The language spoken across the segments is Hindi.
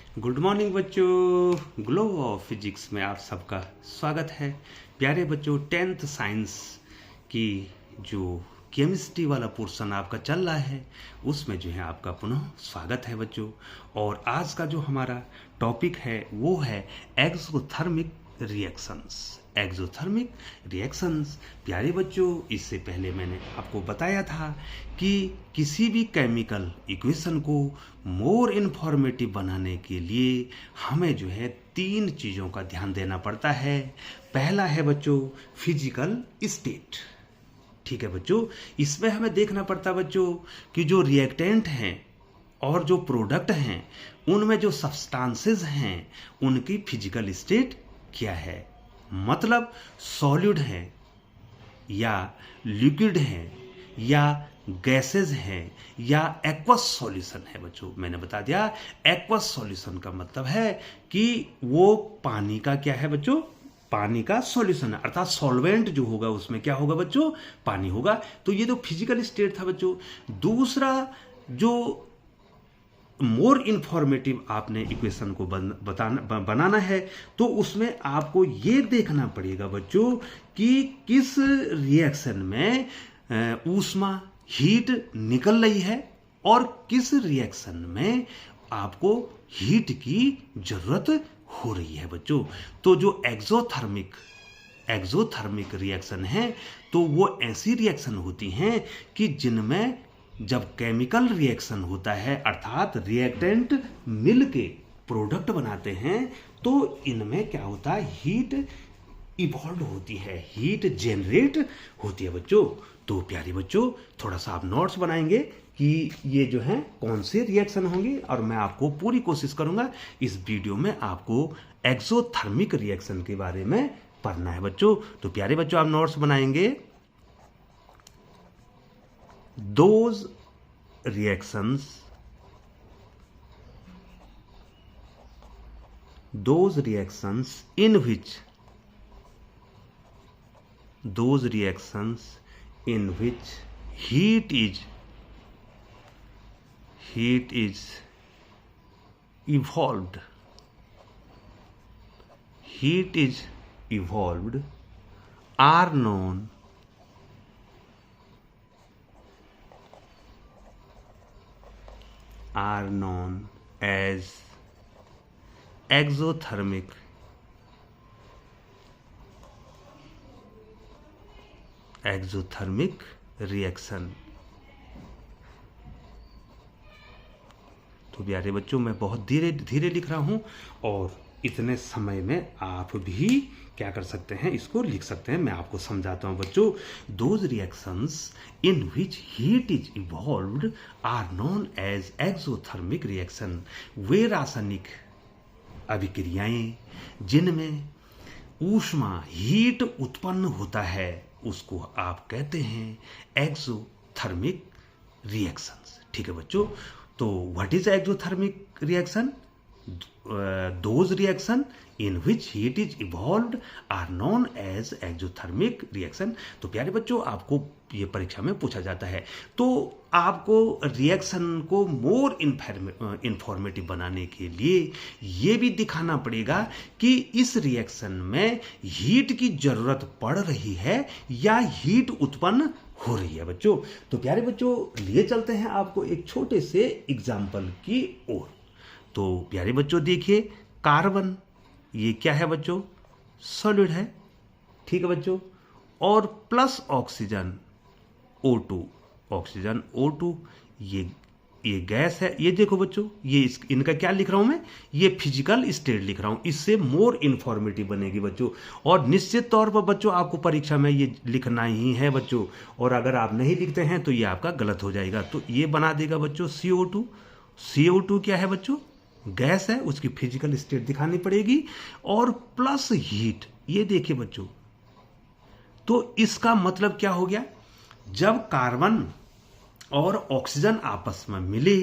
गुड मॉर्निंग बच्चों, ग्लो ऑफ फिजिक्स में आप सबका स्वागत है। प्यारे बच्चों, 10th साइंस की जो केमिस्ट्री वाला पोर्शन आपका चल रहा है उसमें जो है आपका पुनः स्वागत है बच्चों। और आज का जो हमारा टॉपिक है वो है एक्सोथर्मिक रिएक्शंस। एक्सोथर्मिक रिएक्शंस प्यारे बच्चों, इससे पहले मैंने आपको बताया था कि किसी भी केमिकल इक्वेशन को मोर इन्फॉर्मेटिव बनाने के लिए हमें जो है 3 चीज़ों का ध्यान देना पड़ता है। पहला है बच्चों फिजिकल स्टेट। ठीक है बच्चों, इसमें हमें देखना पड़ता बच्चों कि जो रिएक्टेंट हैं और जो प्रोडक्ट हैं उनमें जो सब्सटेंसेस हैं उनकी फिजिकल स्टेट क्या है। मतलब सॉलिड है या लिक्विड है या गैसेज हैं या एक्वस सॉल्यूशन है बच्चों। मैंने बता दिया एक्वस सॉल्यूशन का मतलब है कि वो पानी का क्या है बच्चों, पानी का सॉल्यूशन है, अर्थात सॉल्वेंट जो होगा उसमें क्या होगा बच्चों, पानी होगा। तो ये तो फिजिकल स्टेट था बच्चों। दूसरा जो मोर इन्फॉर्मेटिव आपने इक्वेशन को बनाना है तो उसमें आपको ये देखना पड़ेगा बच्चों कि किस रिएक्शन में ऊष्मा हीट निकल रही है और किस रिएक्शन में आपको हीट की जरूरत हो रही है बच्चों। तो जो एक्सोथर्मिक रिएक्शन है तो वो ऐसी रिएक्शन होती हैं कि जिनमें जब केमिकल रिएक्शन होता है अर्थात रिएक्टेंट मिल के प्रोडक्ट बनाते हैं तो इनमें क्या होता है, हीट इवॉल्व होती है, हीट जनरेट होती है बच्चों। तो प्यारे बच्चों, थोड़ा सा आप नोट्स बनाएंगे कि ये जो है कौन से रिएक्शन होंगे और मैं आपको पूरी कोशिश करूंगा इस वीडियो में आपको एक्सोथर्मिक रिएक्शन के बारे में पढ़ना है बच्चों। तो प्यारे बच्चों, आप नोट्स बनाएंगे those reactions in which heat is evolved are known as exothermic reaction। तो प्यारे बच्चों, मैं बहुत धीरे धीरे लिख रहा हूं और इतने समय में आप भी क्या कर सकते हैं, इसको लिख सकते हैं। मैं आपको समझाता हूं बच्चों। Those reactions in which heat is evolved are known as exothermic reaction. वे रासायनिक अभिक्रियाएं जिनमें ऊष्मा हीट उत्पन्न होता है उसको आप कहते हैं एक्सोथर्मिक रिएक्शंस। ठीक है बच्चों, तो what is exothermic reaction? Those reaction in which heat is evolved are known as exothermic reaction। तो प्यारे बच्चों, आपको ये परीक्षा में पूछा जाता है तो आपको रिएक्शन को मोर इंफॉर्मेटिव बनाने के लिए ये भी दिखाना पड़ेगा कि इस रिएक्शन में हीट की जरूरत पड़ रही है या हीट उत्पन्न हो रही है बच्चों। तो प्यारे बच्चों, लिए चलते हैं आपको एक छोटे से एग्जाम्पल की ओर। तो प्यारे बच्चों देखिए, कार्बन ये क्या है बच्चों, सॉलिड है। ठीक है बच्चों, और plus oxygen O2, oxygen O2 ये गैस है। ये देखो बच्चों, ये इनका क्या लिख रहा हूं मैं, ये फिजिकल स्टेट लिख रहा हूं। इससे मोर इन्फॉर्मेटिव बनेगी बच्चों। और निश्चित तौर पर बच्चों आपको परीक्षा में ये लिखना ही है बच्चों, और अगर आप नहीं लिखते हैं तो ये आपका गलत हो जाएगा। तो ये बना देगा बच्चों CO2। CO2 क्या है बच्चों, गैस है, उसकी फिजिकल स्टेट दिखानी पड़ेगी। और प्लस हीट, ये देखिए बच्चों, तो इसका मतलब क्या हो गया, जब कार्बन और ऑक्सीजन आपस में मिले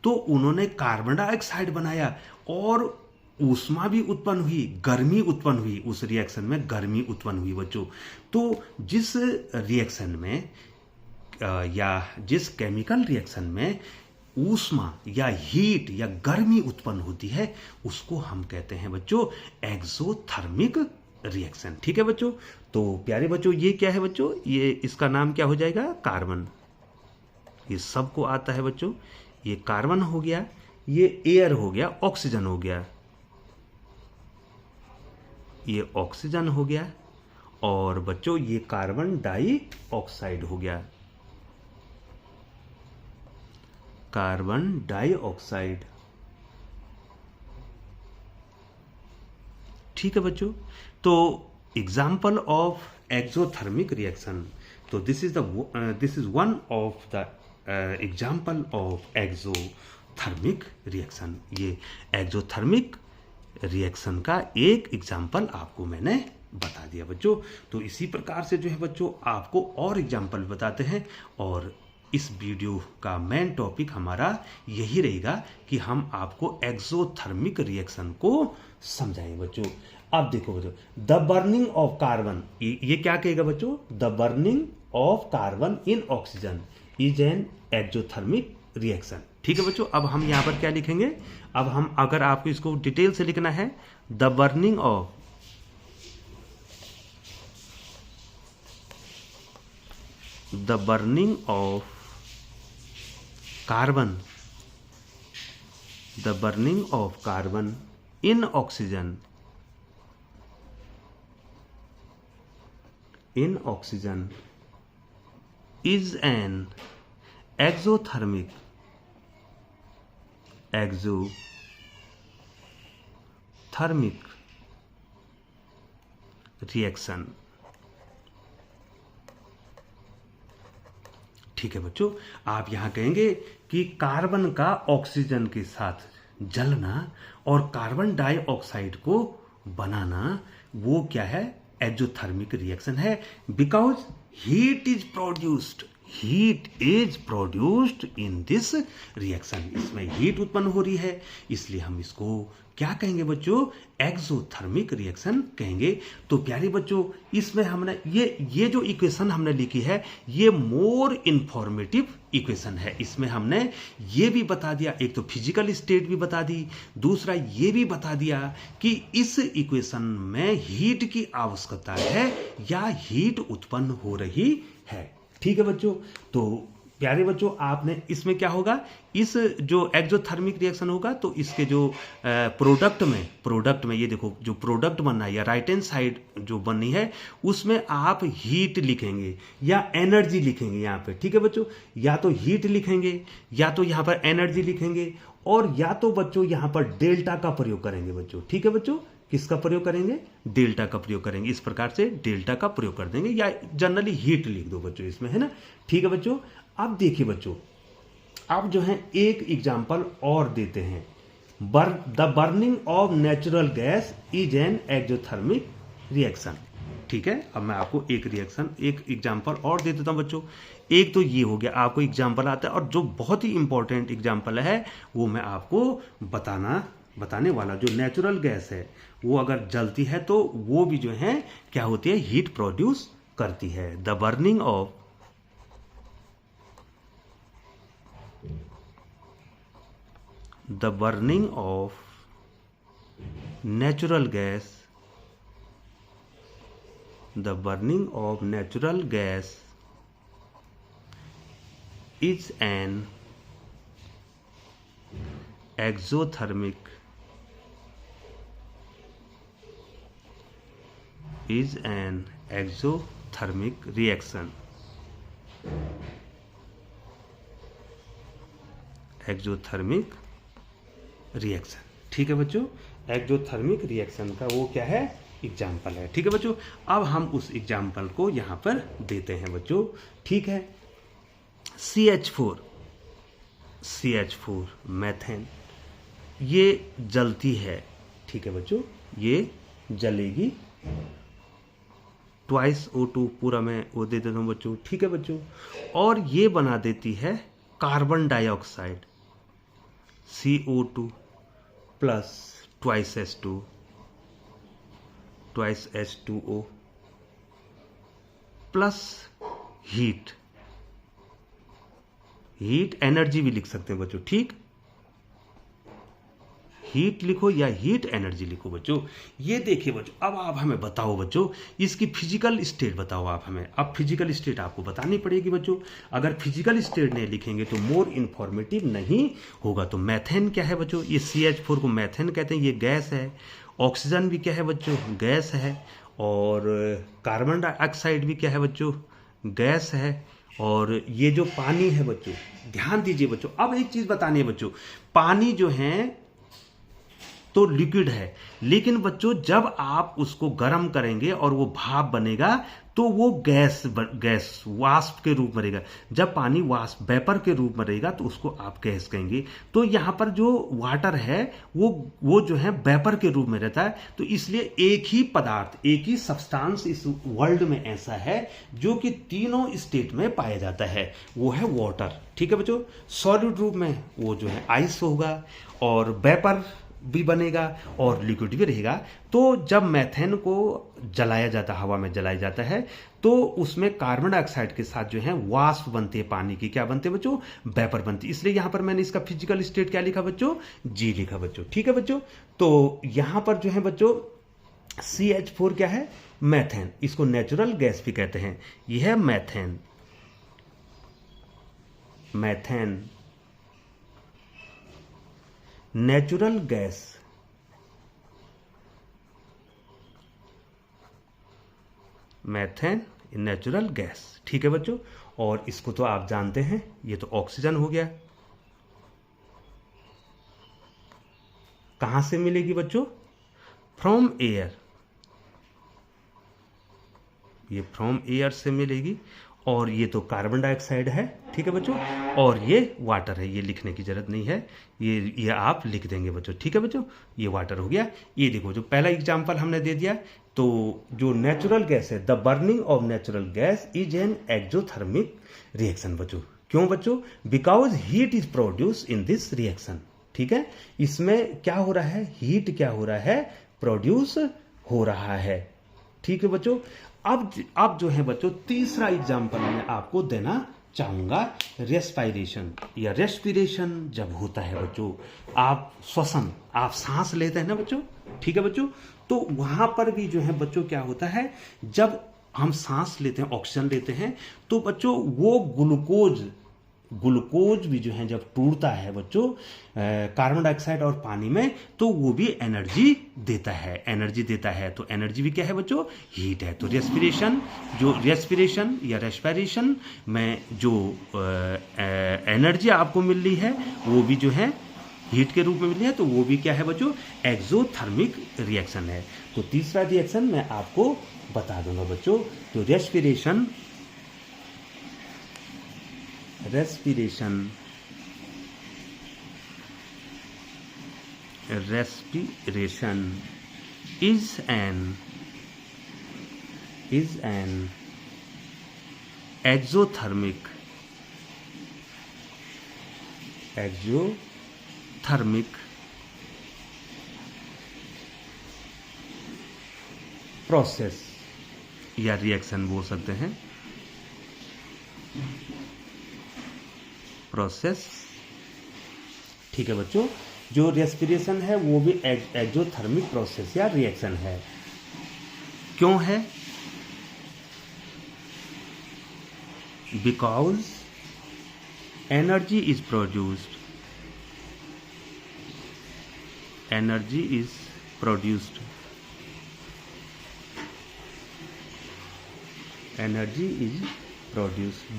तो उन्होंने कार्बन डाइऑक्साइड बनाया और ऊष्मा भी उत्पन्न हुई, गर्मी उत्पन्न हुई, उस रिएक्शन में गर्मी उत्पन्न हुई बच्चों। तो जिस रिएक्शन में या जिस केमिकल रिएक्शन में ऊष्मा या हीट या गर्मी उत्पन्न होती है उसको हम कहते हैं बच्चों एक्सोथर्मिक रिएक्शन। ठीक है बच्चों, तो प्यारे बच्चों ये क्या है बच्चों, ये इसका नाम क्या हो जाएगा, कार्बन। ये सबको आता है बच्चों, ये कार्बन हो गया, ये एयर हो गया, ऑक्सीजन हो गया, ये ऑक्सीजन हो गया, और बच्चों ये कार्बन डाइऑक्साइड हो गया, कार्बन डाइऑक्साइड। ठीक है बच्चों, तो एग्जाम्पल ऑफ एक्सोथर्मिक रिएक्शन, तो this is one of the example of exothermic reaction. ये एक्सोथर्मिक रिएक्शन का एक एग्जाम्पल आपको मैंने बता दिया बच्चों। तो इसी प्रकार से जो है बच्चों आपको और एग्जाम्पल बताते हैं, और इस वीडियो का मेन टॉपिक हमारा यही रहेगा कि हम आपको एक्सोथर्मिक रिएक्शन को समझाएंगे बच्चों। अब देखो बच्चों, द बर्निंग ऑफ कार्बन, ये क्या कहेगा बच्चों, the burning of carbon in oxygen is an exothermic reaction. ठीक है बच्चों, अब हम यहां पर क्या लिखेंगे, अब हम अगर आपको इसको डिटेल से लिखना है, the burning of carbon, the burning of carbon in oxygen is an exothermic reaction। ठीक है बच्चों, आप यहां कहेंगे कि कार्बन का ऑक्सीजन के साथ जलना और कार्बन डाइऑक्साइड को बनाना, वो क्या है, एक्सोथर्मिक रिएक्शन है। Because heat is produced in this reaction, इसमें हीट उत्पन्न हो रही है, इसलिए हम इसको क्या कहेंगे बच्चों, एक्सोथर्मिक रिएक्शन कहेंगे। तो प्यारे बच्चों, इसमें हमने ये जो इक्वेशन हमने लिखी है, ये मोर इंफॉर्मेटिव इक्वेशन है। इसमें हमने ये भी बता दिया, एक तो फिजिकल स्टेट भी बता दी, दूसरा ये भी बता दिया कि इस इक्वेशन में हीट की आवश्यकता है या हीट उत्पन्न हो रही है। ठीक है बच्चों, तो प्यारे बच्चों आपने इसमें क्या होगा, इस जो एक्सोथर्मिक रिएक्शन होगा तो इसके जो प्रोडक्ट में ये देखो जो प्रोडक्ट बनना है या राइट हैंड साइड जो बननी है उसमें आप हीट लिखेंगे या एनर्जी लिखेंगे यहाँ पे। ठीक है बच्चों, या तो हीट लिखेंगे या तो यहाँ पर एनर्जी लिखेंगे, और या तो बच्चों यहाँ पर डेल्टा का प्रयोग करेंगे बच्चों। ठीक है बच्चों, किसका प्रयोग करेंगे, डेल्टा का प्रयोग करेंगे। इस प्रकार से डेल्टा का प्रयोग कर देंगे, या जनरली हीट लिख दो बच्चों इसमें, है ना। ठीक है बच्चों, अब देखिए बच्चों, अब जो है एक एग्जांपल और देते हैं, the burning of natural gas is an exothermic reaction. ठीक है, अब मैं आपको एक एग्जांपल और दे देता हूं बच्चों। एक तो ये हो गया, आपको एग्जांपल आता है, और जो बहुत ही इंपॉर्टेंट एग्जांपल है वो मैं आपको बताने वाला, जो नेचुरल गैस है वो अगर जलती है तो वो भी जो है क्या होती है, हीट प्रोड्यूस करती है। The burning of natural gas is an exothermic reaction। Exothermic reaction. ठीक है बच्चों, एक्सोथर्मिक रिएक्शन का वो क्या है, एग्जाम्पल है। ठीक है बच्चों, अब हम उस एग्जाम्पल को यहां पर देते हैं बच्चों। ठीक है, CH4 मैथेन, ये जलती है। ठीक है बच्चों, ये जलेगी, ट्वाइस O2 पूरा मैं वो दे देता हूं बच्चों। ठीक है बच्चों, और ये बना देती है carbon dioxide, CO2 plus twice H2O plus heat, heat energy भी लिख सकते हैं बच्चों, ठीक, हीट लिखो या हीट एनर्जी लिखो बच्चों। ये देखिए बच्चों, अब आप हमें बताओ बच्चों, इसकी फिजिकल स्टेट बताओ आप हमें। अब फिजिकल स्टेट आपको बतानी पड़ेगी बच्चों। अगर फिजिकल स्टेट नहीं लिखेंगे तो मोर इंफॉर्मेटिव नहीं होगा। तो मैथेन क्या है बच्चों, ये CH4 को मैथेन कहते हैं, ये गैस है। ऑक्सीजन भी क्या है बच्चों, गैस है। और कार्बन डाइऑक्साइड भी क्या है बच्चों, गैस है। और ये जो पानी है बच्चों, ध्यान दीजिए बच्चों, अब एक चीज बतानी है बच्चों, पानी जो है तो लिक्विड है, लेकिन बच्चों जब आप उसको गर्म करेंगे और वो भाप बनेगा तो वो गैस वाष्प के रूप में रहेगा। जब पानी वाष्प वेपर के रूप में रहेगा तो उसको आप गैस कहेंगे। तो यहाँ पर जो वाटर है वो जो है वेपर के रूप में रहता है। तो इसलिए एक ही पदार्थ, एक ही सब्सटेंस इस वर्ल्ड में ऐसा है जो कि तीनों स्टेट में पाया जाता है, वो है वाटर। ठीक है बच्चों, सॉलिड रूप में वो जो है आइस होगा, और वेपर भी बनेगा और लिक्विड भी रहेगा। तो जब मैथेन को जलाया जाता है, हवा में जलाया जाता है, तो उसमें कार्बन डाइऑक्साइड के साथ जो है वाष्प बनती है पानी की। क्या बनते हैं बच्चों, वेपर बनती है। इसलिए यहां पर मैंने इसका फिजिकल स्टेट क्या लिखा बच्चों, जी लिखा बच्चों। ठीक है बच्चों, तो यहां पर जो है बच्चों CH4 क्या है, मैथेन, इसको नेचुरल गैस भी कहते हैं। यह है methane, methane natural gas, methane natural gas. ठीक है बच्चों, और इसको तो आप जानते हैं, ये तो ऑक्सीजन हो गया। कहां से मिलेगी बच्चों, फ्रॉम एयर, ये फ्रॉम एयर से मिलेगी। और ये तो कार्बन डाइऑक्साइड है। ठीक है बच्चों, और ये वाटर है, ये लिखने की जरूरत नहीं है, ये आप लिख देंगे बच्चों। ठीक है बच्चों, ये वाटर हो गया। ये देखो जो पहला एग्जांपल हमने दे दिया, तो जो नेचुरल गैस है, the burning of natural gas is an exothermic reaction बच्चों। क्यों बच्चों, because heat is produce in this reaction. ठीक है, इसमें क्या हो रहा है, हीट क्या हो रहा है, प्रोड्यूस हो रहा है। ठीक है बच्चों, अब जो है बच्चों तीसरा एग्जांपल मैं आपको देना चाहूंगा, रेस्पिरेशन या रेस्पिरेशन जब होता है बच्चों, आप श्वसन, आप सांस लेते हैं ना बच्चों। ठीक है बच्चों, तो वहां पर भी जो है बच्चों क्या होता है, जब हम सांस लेते हैं, ऑक्सीजन लेते हैं, तो बच्चों वो ग्लूकोज भी जो है जब टूटता है बच्चों कार्बन डाइऑक्साइड और पानी में, तो वो भी एनर्जी देता है, एनर्जी देता है। तो एनर्जी भी क्या है बच्चों, हीट है। तो रेस्पिरेशन या रेस्पिरेशन में जो एनर्जी आपको मिल रही है वो भी जो है हीट के रूप में मिल रही है, तो वो भी क्या है बच्चों, एक्सोथर्मिक रिएक्शन है। तो तीसरा रिएक्शन मैं आपको बता दूंगा बच्चों। तो respiration is an exothermic process या रिएक्शन बोल सकते हैं, प्रोसेस। ठीक है बच्चों, जो रेस्पिरेशन है वो भी एक्सोथर्मिक प्रोसेस या रिएक्शन है। क्यों है, because energy is produced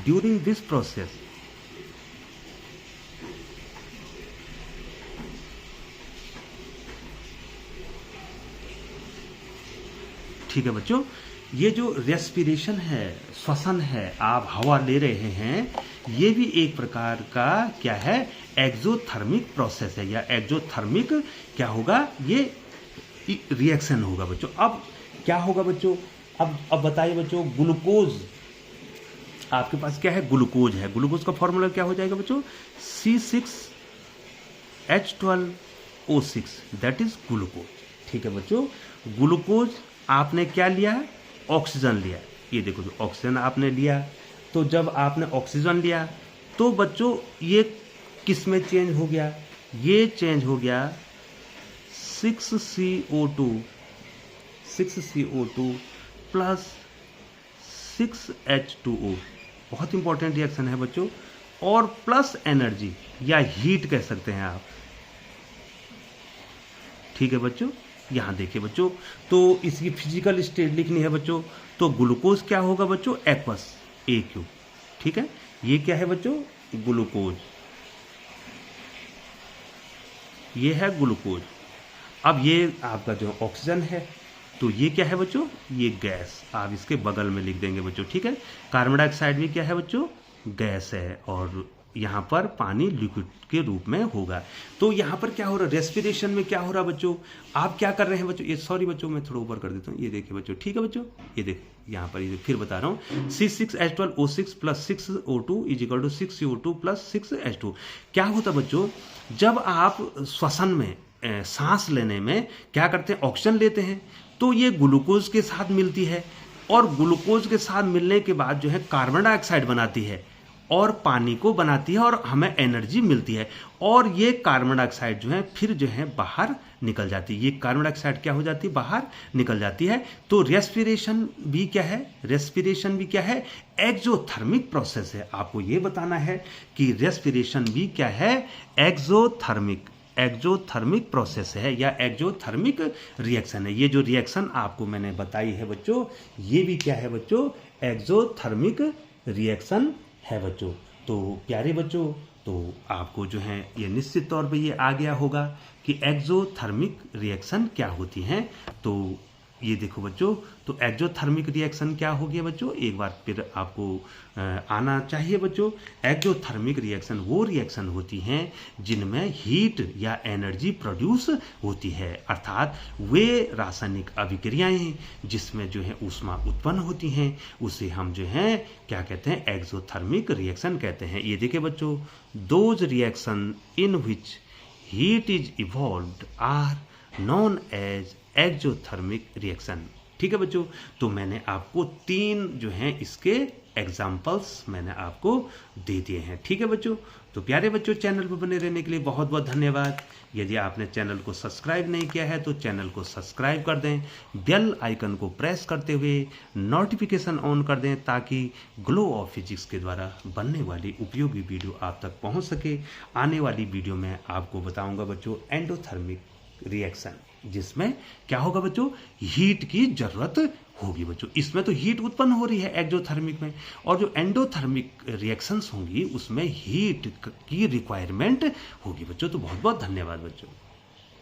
during this process। ठीक है बच्चों, ये जो रेस्पिरेशन है, श्वसन है, आप हवा ले रहे हैं, ये भी एक प्रकार का क्या है, एक्सोथर्मिक प्रोसेस है या एक्सोथर्मिक क्या होगा, ये रिएक्शन होगा बच्चों। अब क्या होगा बच्चों, अब बताइए बच्चों, ग्लूकोज आपके पास क्या है, ग्लूकोज है। ग्लूकोज का फॉर्मूला क्या हो जाएगा बच्चों, C6H12O6, दैट इज ग्लूकोज। ठीक है बच्चों, ग्लूकोज आपने क्या लिया, ऑक्सीजन लिया। ये देखो जो ऑक्सीजन आपने लिया, तो जब आपने ऑक्सीजन लिया तो बच्चों ये किस में चेंज हो गया, ये चेंज हो गया 6CO2 प्लस 6H2O, बहुत इंपॉर्टेंट रिएक्शन है बच्चों, और प्लस एनर्जी या हीट कह सकते हैं आप। ठीक है बच्चों, यहां देखिए बच्चों, तो इसकी फिजिकल स्टेट लिखनी है बच्चों, तो ग्लूकोज क्या होगा बच्चों, एक्वस AQ। ठीक है, ये क्या है बच्चों, ग्लूकोज, ये है ग्लूकोज। अब ये आपका जो ऑक्सीजन है, तो ये क्या है बच्चों, ये गैस, आप इसके बगल में लिख देंगे बच्चों। ठीक है, कार्बन डाइऑक्साइड भी क्या है बच्चों, गैस है, और यहाँ पर पानी लिक्विड के रूप में होगा। तो यहाँ पर क्या हो रहा है, रेस्पिरेशन में क्या हो रहा है बच्चों, आप क्या कर रहे हैं बच्चों, ये सॉरी बच्चों मैं थोड़ा ऊपर कर देता हूँ, ये देखिए बच्चों। ठीक है बच्चों, ये देखिए यहाँ पर, ये फिर बता रहा हूँ, C6H12O6 plus 6O2 is equal to 6CO2 plus 6H2। क्या होता बच्चों, जब आप श्वसन में सांस लेने में क्या करते हैं, ऑक्सीजन लेते हैं, तो ये ग्लूकोज के साथ मिलती है, और ग्लूकोज के साथ मिलने के बाद जो है कार्बन डाइऑक्साइड बनाती है और पानी को बनाती है, और हमें एनर्जी मिलती है, और ये कार्बन डाइऑक्साइड जो है फिर जो है बाहर निकल जाती है। ये कार्बन डाइऑक्साइड क्या हो जाती है, बाहर निकल जाती है। तो रेस्पिरेशन भी क्या है, रेस्पिरेशन भी क्या है, एक्सोथर्मिक प्रोसेस है। आपको ये बताना है कि रेस्पिरेशन भी क्या है, एक्सोथर्मिक प्रोसेस है या एक्सोथर्मिक रिएक्शन है। ये जो रिएक्शन आपको मैंने बताई है बच्चों, ये भी क्या है बच्चों, एक्सोथर्मिक रिएक्शन है बच्चों। तो प्यारे बच्चों, तो आपको जो है ये निश्चित तौर पे ये आ गया होगा कि एक्सोथर्मिक रिएक्शन क्या होती हैं। तो ये देखो बच्चों, तो एक्सोथर्मिक रिएक्शन क्या हो गया बच्चों, एक बार फिर आपको आना चाहिए बच्चों। एक्सोथर्मिक रिएक्शन वो रिएक्शन होती हैं जिनमें हीट या एनर्जी प्रोड्यूस होती है, अर्थात वे रासायनिक अभिक्रियाएं जिसमें जो है ऊष्मा उत्पन्न होती हैं, उसे हम जो है क्या कहते हैं, एक्सोथर्मिक रिएक्शन कहते हैं। ये देखिए बच्चों, those reaction in which heat is evolved are known as exothermic reaction. ठीक है बच्चों, तो मैंने आपको 3 जो हैं इसके एग्जाम्पल्स मैंने आपको दे दिए हैं। ठीक है बच्चों, तो प्यारे बच्चों, चैनल पर बने रहने के लिए बहुत बहुत धन्यवाद। यदि आपने चैनल को सब्सक्राइब नहीं किया है तो चैनल को सब्सक्राइब कर दें, बेल आइकन को प्रेस करते हुए नोटिफिकेशन ऑन कर दें, ताकि ग्लो ऑफ फिजिक्स के द्वारा बनने वाली उपयोगी वीडियो आप तक पहुंच सके। आने वाली वीडियो में आपको बताऊंगा बच्चों एंडोथर्मिक रिएक्शन, जिसमें क्या होगा बच्चों, हीट की जरूरत होगी बच्चों। इसमें तो हीट उत्पन्न हो रही है एक्सोथर्मिक में, और जो एंडोथर्मिक रिएक्शंस होंगी उसमें हीट की रिक्वायरमेंट होगी बच्चों। तो बहुत बहुत धन्यवाद बच्चों।